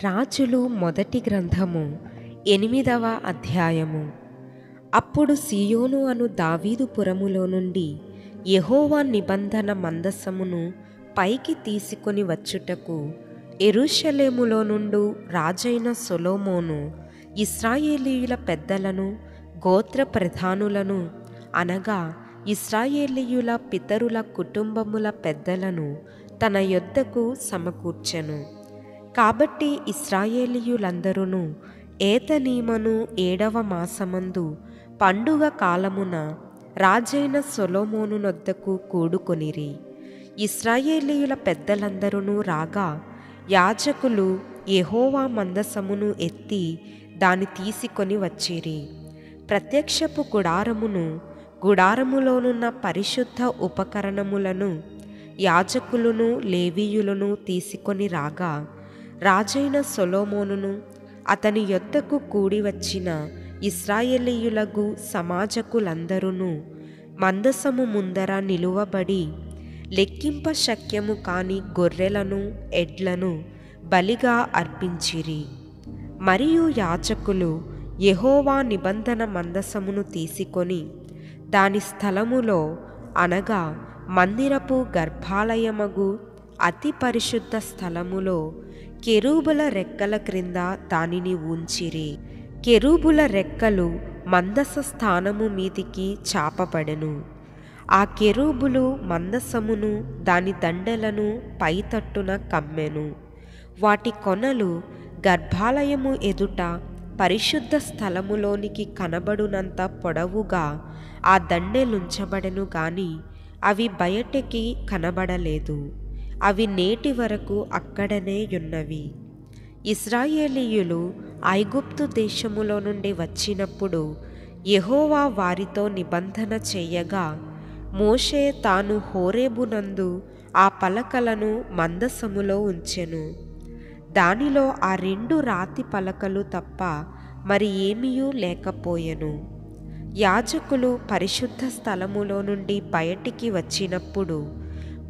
రాజులు మొదటి గ్రంథము 8వ అధ్యాయము. అప్పుడు సీయోను అను దావీదు పురములో నుండి యెహోవా నిబంధన మందసమును పైకి తీసుకొని వచ్చుటకు యెరూషలేములో నుండు రాజైన సొలొమోను ఇశ్రాయేలీయుల పెద్దలను గోత్ర ప్రధానులను అనగా ఇశ్రాయేలీయుల పితరుల కుటుంబముల పెద్దలను తన యొద్దకు సమకూర్చెను. కాబట్టి ఇశ్రాయేలీయులందరూ ఏతనీమను 7వ మాసమందు పండుగ కాలమున రాజైన సొలొమోను నొద్దకు కూడుకొనిరి. ఇశ్రాయేలీయుల పెద్దలందరూ రాగా యాజకులు యెహోవా మందసమును ఎత్తి దాని తీసుకొని వచ్చిరి. ప్రత్యక్షపు గుడారమును గుడారములోనున్న పరిశుద్ధ ఉపకరణములను యాజకులను లేవీయులను తీసుకొని రాగా రాజైన సొలొమోనును అతని యొద్దకు కూడి వచ్చిన ఇశ్రాయేలీయులగు సమాజకులందరూ మందసము ముందర నిలువబడి లెక్కింప శక్యము కాని గొర్రెలను ఎడ్లను బలిగా అర్పించిరి. మరియు యాజకులు యెహోవా నిబంధన మందసమును తీసుకొని దాని స్థలములో అనగా మందిరపు గర్భాలయమగు అతి పరిశుద్ధ స్థలములో కెరూబుల రెక్కల క్రింద దానిని ఉంచిరి. కెరూబుల రెక్కలు మందస స్థానము మీదికి చాపబడెను. ఆ కెరూబులు మందసమును దాని దండలను పైతట్టున కమ్మెను. వాటి కొనలు గర్భాలయము ఎదుట పరిశుద్ధ స్థలములోనికి కనబడునంత పొడవుగా ఆ దండెలుంచబడెను గాని అవి బయటికి కనబడలేదు. అవి నేటి వరకు అక్కడనే యున్నవి. ఇశ్రాయేలీయులు ఐగుప్తు దేశములో నుండి వచ్చినప్పుడు యెహోవా వారితో నిబంధన చేయగా మోషే తాను హోరేబునందు ఆ పలకలను మందసములో ఉంచెను. దానిలో ఆ 2 రాతి పలకలు తప్ప మరి ఏమీయూ లేకపోయెను. యాజకులు పరిశుద్ధ స్థలములో నుండి బయటికి వచ్చినప్పుడు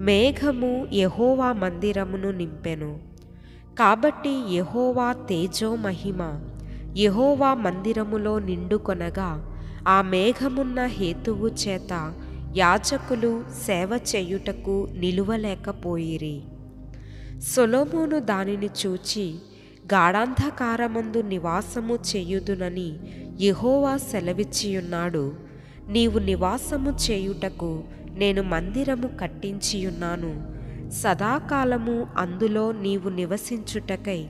మేఘము యెహోవా మందిరమును నింపెను. కాబట్టి యెహోవా తేజో మహిమ యెహోవా మందిరములో నిండుకొనగా ఆ మేఘమున్న హేతువు చేత యాజకులు సేవ చేయుటకు నిలువలేకపోయిరి. సొలొమోను దానిని చూచి గాఢాంధకారమందు నివాసము చేయుదునని యెహోవా సెలవిచ్చియున్నాడు. నీవు నివాసము చేయుటకు నేను మందిరము కట్టించియున్నాను. సదాకాలము అందులో నీవు నివసించుటకై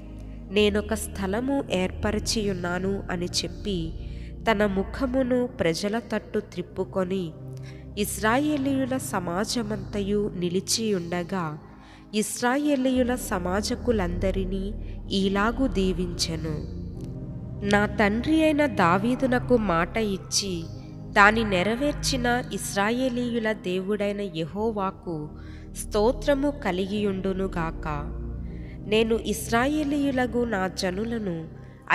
నేనొక స్థలము ఏర్పరచియున్నాను అని చెప్పి తన ముఖమును ప్రజల తట్టు త్రిప్పుకొని ఇశ్రాయేలీయుల సమాజమంతయు నిలిచియుండగా ఇశ్రాయేలీయుల సమాజకులందరినీ ఈలాగు దీవించెను. నా తండ్రి అయిన దావీదునకు మాట ఇచ్చి దాని నెరవేర్చిన ఇశ్రాయేలీయుల దేవుడైన యెహోవాకు స్తోత్రము కలిగియుండునుగాక. నేను ఇశ్రాయేలీయులగు నా జనులను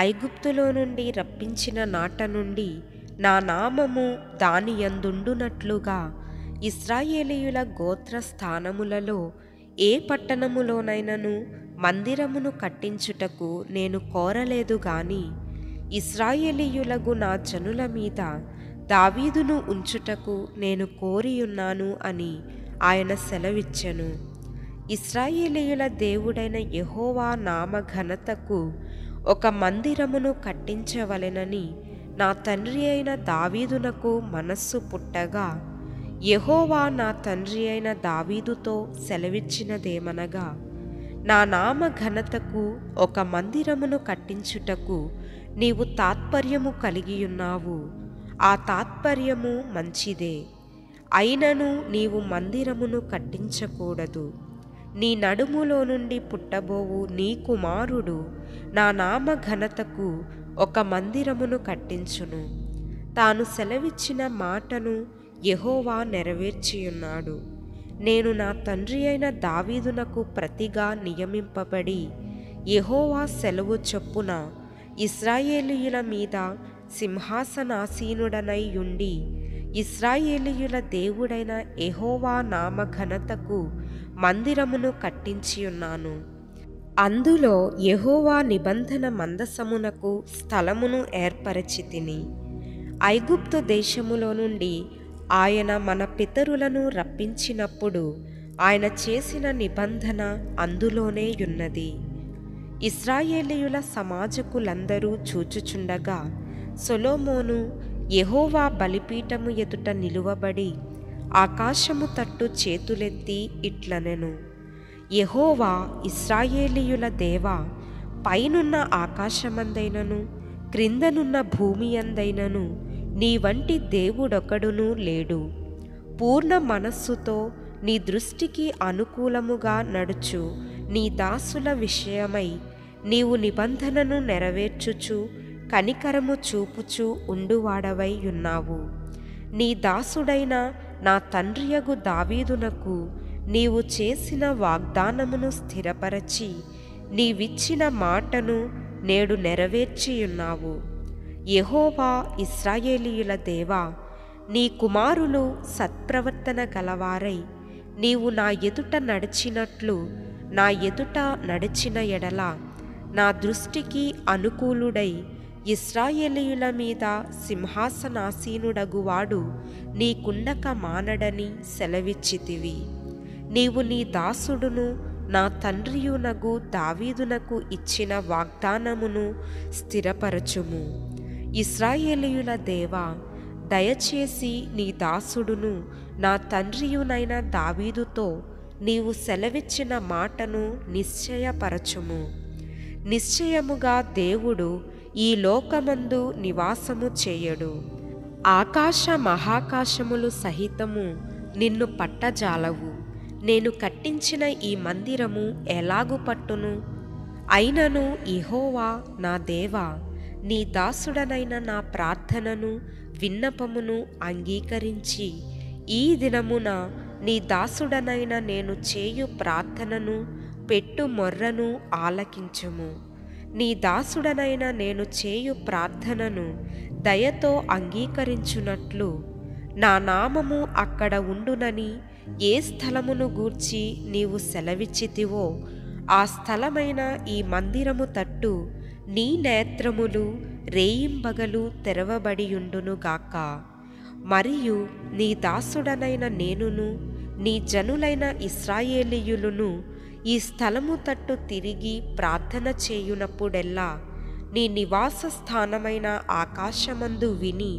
ఐగుప్తులో నుండి రప్పించిన నాట నుండి నా నామము దాని యందుండునట్లుగా ఇశ్రాయేలీయుల గోత్ర స్థానములలో ఏ పట్టణములోనైనను మందిరమును కట్టించుటకు నేను కోరలేదు గాని ఇశ్రాయేలీయులగు నా జనుల మీద దావీదును ఉంచుటకు నేను కోరియున్నాను అని ఆయన సెలవిచ్చెను. ఇశ్రాయేలీయుల దేవుడైన యెహోవా నామ ఘనతకు ఒక మందిరమును కట్టించవలెనని నా తండ్రి అయిన దావీదునకు మనస్సు పుట్టగా యెహోవా నా తండ్రి అయిన దావీదుతో సెలవిచ్చినదేమనగా నా నామ ఘనతకు ఒక మందిరమును కట్టించుటకు నీవు తాత్పర్యము కలిగియున్నావు. ఆ తాత్పర్యము మంచిదే. అయినను నీవు మందిరమును కట్టించకూడదు. నీ నడుములో నుండి పుట్టబోవు నీ కుమారుడు నా నామ ఘనతకు ఒక మందిరమును కట్టించును. తాను సెలవిచ్చిన మాటను యెహోవా నెరవేర్చియున్నాడు. నేను నా తండ్రి అయిన దావీదునకు ప్రతిగా నియమింపబడి యెహోవా సెలవు చొప్పున ఇశ్రాయేలీయుల మీద సింహాసనాసీనుడనై యుండి ఇశ్రాయేలీయుల దేవుడైన యెహోవా నామ ఘనతకు మందిరమును కట్టించియున్నాను. అందులో యెహోవా నిబంధన మందసమునకు స్థలమును ఏర్పరచితిని. ఐగుప్తు దేశములో నుండి ఆయన మన పితరులను రప్పించినప్పుడు ఆయన చేసిన నిబంధన అందులోనే యున్నది. ఇశ్రాయేలీయుల సమాజకులందరూ చూచుచుండగా సొలొమోను యెహోవా బలిపీఠము ఎదుట నిలువబడి ఆకాశము తట్టు చేతులెత్తి ఇట్లనెను: యెహోవా ఇశ్రాయేలీయుల దేవా, పైనున్న ఆకాశమందైనను క్రిందనున్న భూమి అందైనను నీ వంటి దేవుడొకడునూ లేడు. పూర్ణ మనస్సుతో నీ దృష్టికి అనుకూలముగా నడుచు నీ దాసుల విషయమై నీవు నిబంధనను నెరవేర్చుచు కనికరము చూపుచు ఉండువాడవై ఉన్నావు. నీ దాసుడైన నా తండ్రియగు దావీదునకు నీవు చేసిన వాగ్దానమును స్థిరపరచి నీవిచ్చిన మాటను నేడు నెరవేర్చియున్నావు. యెహోవా ఇశ్రాయేలీయుల దేవా, నీ కుమారులు సత్ప్రవర్తన గలవారై నీవు నా ఎదుట నడిచినట్లు నా ఎదుట నడిచిన ఎడల నా దృష్టికి అనుకూలుడై ఇశ్రాయేలీయుల మీద సింహాసనాసీనుడగువాడు నీకుండక మానడని సెలవిచ్చితివి. నీవు నీ దాసుడును నా తండ్రియునగు దావీదునకు ఇచ్చిన వాగ్దానమును స్థిరపరచుము. ఇశ్రాయేలీయుల దేవా, దయచేసి నీ దాసుడును నా తండ్రియునైన దావీదుతో నీవు సెలవిచ్చిన మాటను నిశ్చయపరచుము. నిశ్చయముగా దేవుడు ఈ లోకమందు నివాసము చేయడు. ఆకాశ మహాకాశములు సహితము నిన్ను పట్టజాలవు. నేను కట్టించిన ఈ మందిరము ఎలాగు పట్టును? అయినను యెహోవా నా దేవా, నీ దాసుడనైన నా ప్రార్థనను విన్నపమును అంగీకరించి ఈ దినమున నీ దాసుడనైన నేను చేయు ప్రార్థనను పెట్టు మొర్రను ఆలకించుము. నీ దాసుడనైన నేను చేయు ప్రార్థనను దయతో అంగీకరించునట్లు నా నామము అక్కడ ఉండునని ఏ స్థలమును గూర్చి నీవు సెలవిచ్చితివో ఆ స్థలమైన ఈ మందిరము తట్టు నీ నేత్రములు రేయింబగలు తెరవబడియుండునుగాక. మరియు నీ దాసుడనైన నేనును నీ జనులైన ఇశ్రాయేలీయులును ఈ స్థలము తట్టు తిరిగి ప్రార్థన చేయునప్పుడెల్లా నీ నివాస స్థానమైన ఆకాశమందు విని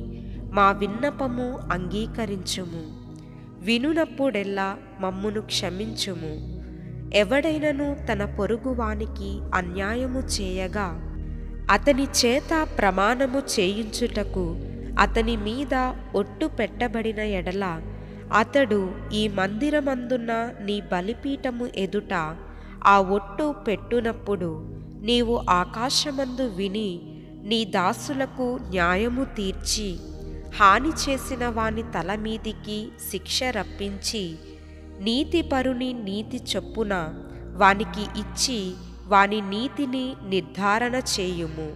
మా విన్నపము అంగీకరించుము. వినునప్పుడెల్లా మమ్మును క్షమించుము. ఎవడైనను తన పొరుగువానికి అన్యాయము చేయగా అతని చేత ప్రమాణము చేయించుటకు అతని మీద ఒట్టు పెట్టబడిన ఎడల అతడు ఈ మందిరమందున్న నీ బలిపీఠము ఎదుట ఆ ఒట్టు పెట్టునప్పుడు నీవు ఆకాశమందు విని నీ దాసులకు న్యాయము తీర్చి హాని చేసిన వాని తల మీదికి శిక్ష రప్పించి నీతిపరుని నీతి చొప్పున వానికి ఇచ్చి వాని నీతిని నిర్ధారణ చేయుము.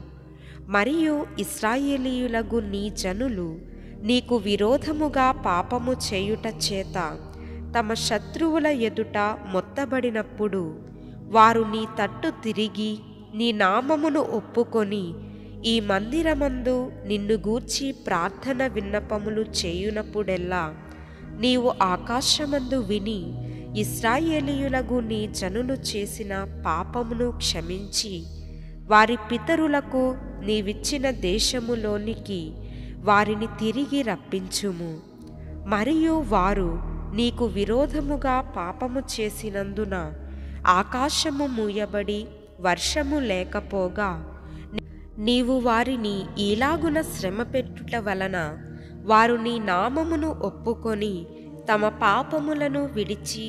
మరియు ఇశ్రాయేలీయులగు నీ జనులు నీకు విరోధముగా పాపము చేయుట చేత తమ శత్రువుల ఎదుట మొత్తబడినప్పుడు వారు నీ తట్టు తిరిగి నీ నామమును ఒప్పుకొని ఈ మందిరమందు నిన్ను గూర్చి ప్రార్థన విన్నపములు చేయునప్పుడెల్లా నీవు ఆకాశమందు విని ఇశ్రాయేలీయులగు నీ జనులు చేసిన పాపమును క్షమించి వారి పితరులకు నీవిచ్చిన దేశములోనికి వారిని తిరిగి రప్పించుము. మరియు వారు నీకు విరోధముగా పాపము చేసినందున ఆకాశము మూయబడి వర్షము లేకపోగా నీవు వారిని ఈలాగున శ్రమ పెట్టుట వలన వారు నీ నామమును ఒప్పుకొని తమ పాపములను విడిచి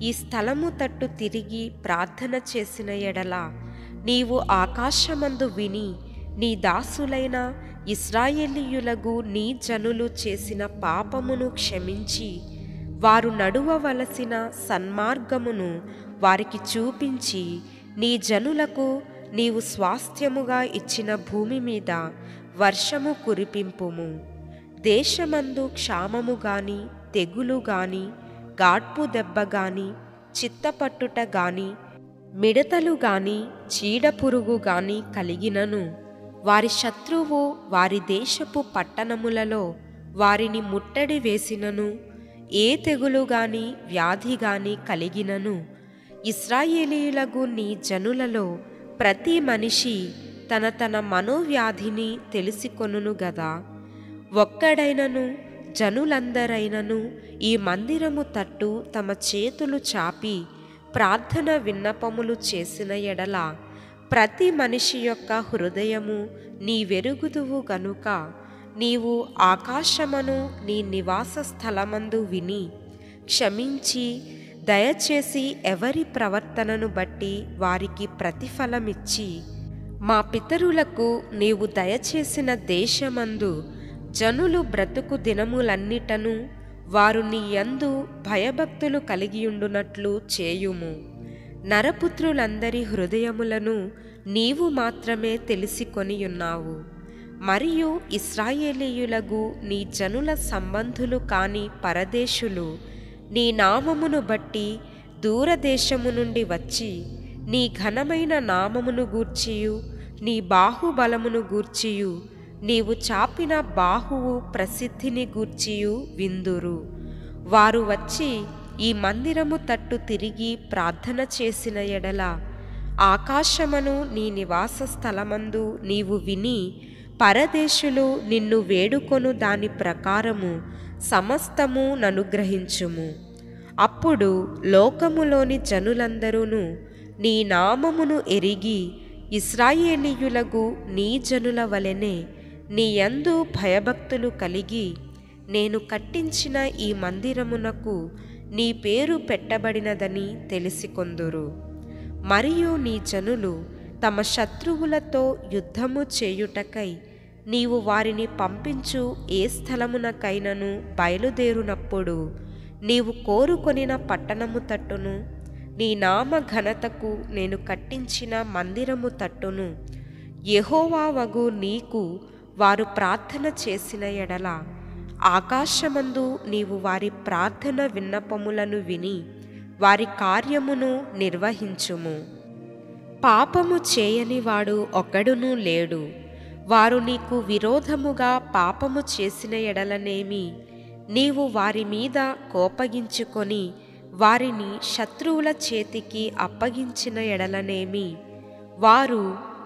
ఈ స్థలము తట్టు తిరిగి ప్రార్థన చేసిన ఎడల నీవు ఆకాశమందు విని నీ దాసులైన ఇశ్రాయేలీయులగు నీ జనులు చేసిన పాపమును క్షమించి వారు నడువవలసిన సన్మార్గమును వారికి చూపించి నీ జనులకు నీవు స్వాస్థ్యముగా ఇచ్చిన భూమి మీద వర్షము కురిపింపుము. దేశమందు క్షామము గాని తెగులు గాని గాడ్పు దెబ్బ గాని చిత్తపట్టుట గాని మిడతలు గాని చీడపురుగు గాని కలిగినను, వారి శత్రువు వారి దేశపు పట్టణములలో వారిని ముట్టడి వేసినను, ఏ తెగులు గాని వ్యాధి గాని కలిగినను, ఇశ్రాయేలీయులగు నీ జనులలో ప్రతి మనిషి తన తన మనోవ్యాధిని తెలిసికొనును గదా. ఒక్కడైనను జనులందరైనను ఈ మందిరము తట్టు తమ చేతులు చాపి ప్రార్థన విన్నపములు చేసిన ఎడల, ప్రతి మనిషి యొక్క హృదయము నీ వెరుగుదువు గనుక, నీవు ఆకాశమును నీ నివాస స్థలమందు విని క్షమించి దయచేసి ఎవరి ప్రవర్తనను బట్టి వారికి ప్రతిఫలమిచ్చి, మా పితరులకు నీవు దయచేసిన దేశమందు జనులు బ్రతుకు దినములన్నిటను వారు నీ యందు భయభక్తులు కలిగియుండునట్లు చేయుము. నరపుత్రులందరి హృదయములను నీవు మాత్రమే తెలిసికొనియున్నావు. మరియు ఇశ్రాయేలీయులగు నీ జనుల సంబంధులు కాని పరదేశులు నీ నామమును బట్టి దూరదేశము నుండి వచ్చి నీ ఘనమైన నామమును గూర్చియు నీ బాహుబలమును గూర్చియు నీవు చాపిన బాహువు ప్రసిద్ధిని గూర్చియు విందురు. వారు వచ్చి ఈ మందిరము తట్టు తిరిగి ప్రార్థన చేసిన ఎడల, ఆకాశమును నీ నివాస స్థలమందు నీవు విని పరదేశులు నిన్ను వేడుకొను దాని ప్రకారము సమస్తము ననుగ్రహించుము. అప్పుడు లోకములోని జనులందరూను నీ నామమును ఎరిగి ఇశ్రాయేలీయులగు నీ జనుల వలెనే నీ యందు భయభక్తులు కలిగి, నేను కట్టించిన ఈ మందిరమునకు నీ పేరు పెట్టబడినదని తెలిసికొందురు. మరియు నీ జనులు తమ శత్రువులతో యుద్ధము చేయుటకై నీవు వారిని పంపించు ఏ స్థలమునకైనను బయలుదేరునప్పుడు, నీవు కోరుకొనిన పట్టణము తట్టును నీ నామ ఘనతకు నేను కట్టించిన మందిరము తట్టును యెహోవావగు నీకు వారు ప్రార్థన చేసిన ఎడల, ఆకాశమందు నీవు వారి ప్రార్థన విన్నపములను విని వారి కార్యమును నిర్వహించుము. పాపము చేయనివాడు ఒకడునూ లేడు. వారు నీకు విరోధముగా పాపము చేసిన ఎడలనేమి, నీవు వారి మీద కోపగించుకొని వారిని శత్రువుల చేతికి అప్పగించిన ఎడలనేమి, వారు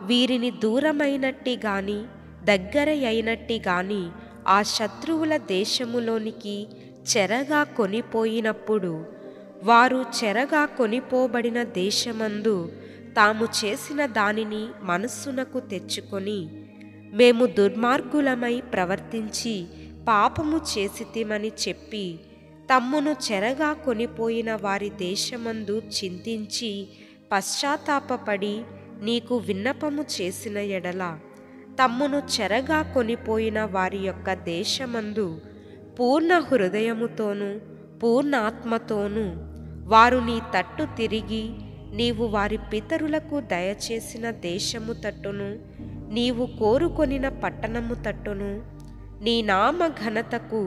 వీరిని దూరమైనట్టి గాని దగ్గర అయినట్టి గాని ఆ శత్రువుల దేశములోనికి చెరగా కొనిపోయినప్పుడు, వారు చెరగా కొనిపోబడిన దేశమందు తాము చేసిన దానిని మనస్సునకు తెచ్చుకొని, మేము దుర్మార్గులమై ప్రవర్తించి పాపము చేసితిమని చెప్పి తమ్మును చెరగా కొనిపోయిన వారి దేశమందు చింతించి పశ్చాత్తాపపడి నీకు విన్నపము చేసిన ఎడల, తమ్మును చెరగా కొనిపోయిన వారి యొక్క దేశమందు పూర్ణ హృదయముతోనూ పూర్ణాత్మతోనూ వారు నీ తట్టు తిరిగి, నీవు వారి పితరులకు దయచేసిన దేశము తట్టును నీవు కోరుకొనిన పట్టణము తట్టును నీ నామ ఘనతకు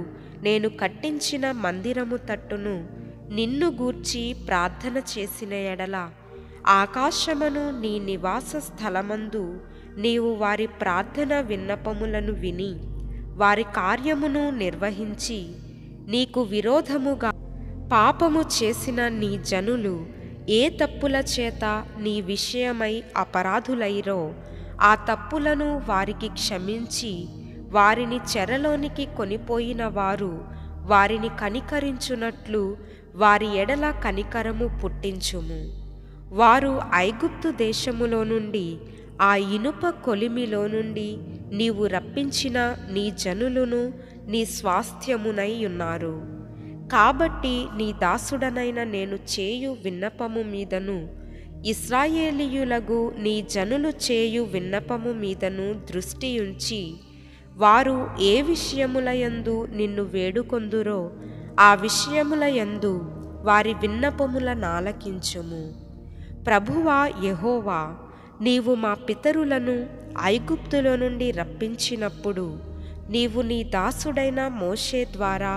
నేను కట్టించిన మందిరము తట్టును నిన్ను గూర్చి ప్రార్థన చేసిన ఎడల, ఆకాశమును నీ నివాస స్థలమందు నీవు వారి ప్రార్థన విన్నపములను విని వారి కార్యమును నిర్వహించి, నీకు విరోధముగా పాపము చేసిన నీ జనులు ఏ తప్పుల చేత నీ విషయమై అపరాధులైరో ఆ తప్పులను వారికి క్షమించి, వారిని చెరలోనికి కొనిపోయిన వారు వారిని కనికరించునట్లు వారి ఎడల కనికరము పుట్టించుము. వారు ఐగుప్తు దేశములో నుండి ఆ ఇనుప కొలిమిలో నుండి నీవు రప్పించిన నీ జనులను నీ స్వాస్థ్యమునై ఉన్నారు. కాబట్టి నీ దాసుడనైన నేను చేయు విన్నపము మీదను ఇశ్రాయేలీయులగు నీ జనులు చేయు విన్నపము మీదను దృష్టియుంచి, వారు ఏ విషయములయందు నిన్ను వేడుకొందురో ఆ విషయములయందు వారి విన్నపముల నాలకించుము. ప్రభువా యెహోవా, నీవు మా పితరులను ఐగుప్తులో నుండి రప్పించినప్పుడు నీవు నీ దాసుడైన మోషే ద్వారా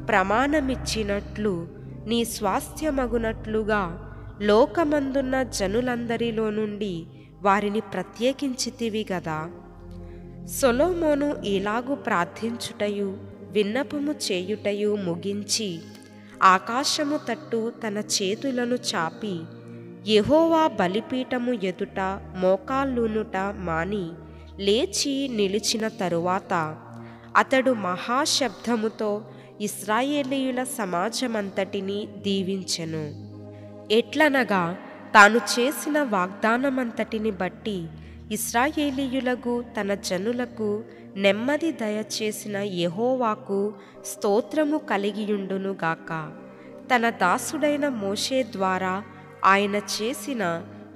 ప్రమాణమిచ్చినట్లు నీ స్వాస్థ్యమగునట్లుగా లోకమందున్న జనులందరిలో నుండి వారిని ప్రత్యేకించితివి గదా. సొలొమోను ఇలాగు ప్రార్థించుటయు విన్నపము చేయుటయు ముగించి ఆకాశము తట్టు తన చేతులను చాపి యెహోవా బలిపీఠము ఎదుట మోకాళ్ళునుట మాని లేచి నిలిచిన తరువాత అతడు మహాశబ్దముతో ఇశ్రాయేలీయుల సమాజమంతటిని దీవించెను. ఎట్లనగా తాను చేసిన వాగ్దానమంతటిని బట్టి ఇశ్రాయేలీయులకు తన జనులకు నెమ్మది దయచేసిన యెహోవాకు స్తోత్రము కలిగియుండునుగాక. తన దాసుడైన మోషే ద్వారా ఆయన చేసిన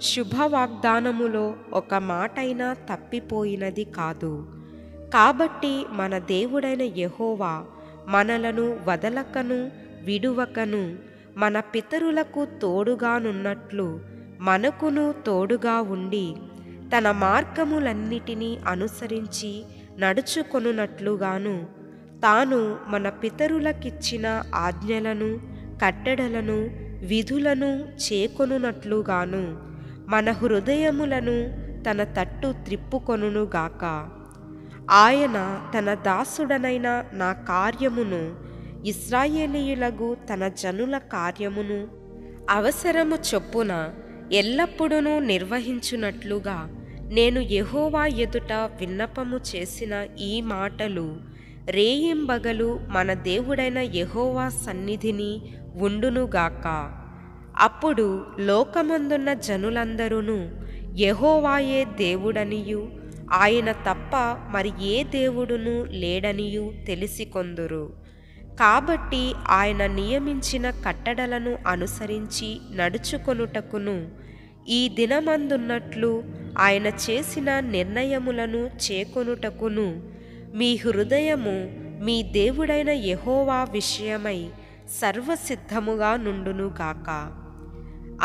శుభవాగ్దానములో ఒక మాటైనా తప్పిపోయినది కాదు. కాబట్టి మన దేవుడైన యెహోవా మనలను వదలకను విడువకను మన పితరులకు తోడుగానున్నట్లు మనకును తోడుగా ఉండి తన మార్గములన్నిటినీ అనుసరించి నడుచుకొనున్నట్లుగాను తాను మన పితరులకిచ్చిన ఆజ్ఞలను కట్టడలను విధులను చేకొనున్నట్లుగాను మన హృదయములను తన తట్టు త్రిప్పుకొనుగాక. ఆయన తన దాసుడనైన నా కార్యమును ఇశ్రాయేలీయులకు తన జనుల కార్యమును అవసరము చొప్పున ఎల్లప్పుడూ నిర్వహించునట్లుగా నేను యెహోవా ఎదుట విన్నపము చేసిన ఈ మాటలు రేయింబగలు మన దేవుడైన యెహోవా సన్నిధిని ఉండునుగాక. అప్పుడు లోకమందున్న జనులందరూ యెహోవాయే దేవుడనియు ఆయన తప్ప మరి ఏ దేవుడును లేడనియు తెలిసికొందురు. కాబట్టి ఆయన నియమించిన కట్టడలను అనుసరించి నడుచుకొనుటకును ఈ దినమందున్నట్లు ఆయన చేసిన నిర్ణయములను చేకొనుటకును మీ హృదయము మీ దేవుడైన యెహోవా విషయమై సర్వసిద్ధముగా నుండునుగాక.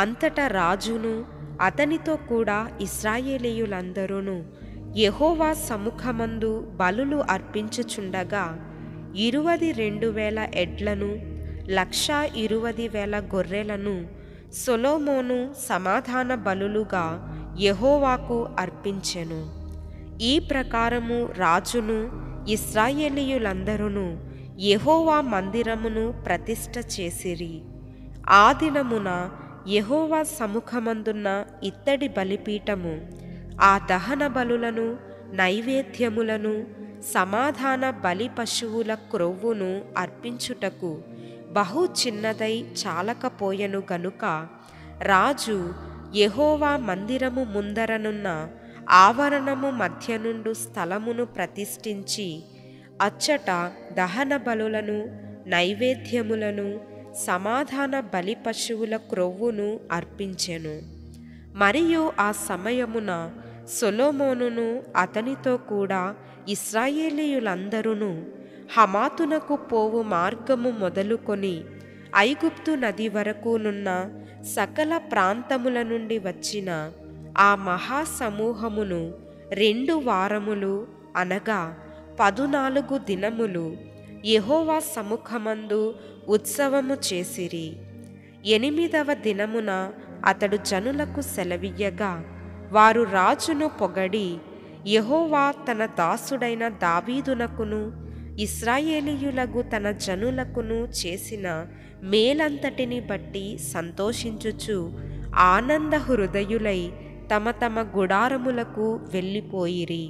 అంతటా రాజును అతనితో కూడా ఇశ్రాయేలీయులందరూ యెహోవా సముఖమందు బలులు అర్పించుచుండగా 22,000 ఎడ్లను 120,000 గొర్రెలను సొలొమోను సమాధాన బలులుగా యెహోవాకు అర్పించెను. ఈ ప్రకారము రాజును ఇశ్రాయేలీయులందరూ యెహోవా మందిరమును ప్రతిష్ఠ చేసిరి. ఆ దినమున యెహోవా సముఖమందున్న ఇత్తడి బలిపీఠము ఆ దహన బలులను నైవేద్యములను సమాధాన బలి పశువుల క్రొవ్వును అర్పించుటకు బహు చిన్నదై చాలకపోయెను గనుక రాజు యెహోవా మందిరము ముందరనున్న ఆవరణము మధ్య నుండు స్థలమును ప్రతిష్ఠించి అచ్చట దహన బలులను నైవేద్యములను సమాధాన బలి పశువుల క్రొవ్వును అర్పించెను. మరియు ఆ సమయమున సొలొమోనును అతనితో కూడా ఇశ్రాయేలీయులందరూ హమాతునకు పోవు మార్గము మొదలుకొని ఐగుప్తు నది వరకునున్న సకల ప్రాంతముల నుండి వచ్చిన ఆ మహాసమూహమును 2 వారములు అనగా 14 దినములు యెహోవా సముఖమందు ఉత్సవము చేసిరి. 8వ దినమున అతడు జనులకు సెలవియ్యగా వారు రాజును పొగడి యెహోవా తన దాసుడైన దావీదునకును ఇశ్రాయేలీయులకు తన జనులకును చేసిన మేలంతటిని బట్టి సంతోషించుచు ఆనంద హృదయులై తమ తమ గుడారములకు వెళ్ళిపోయిరి.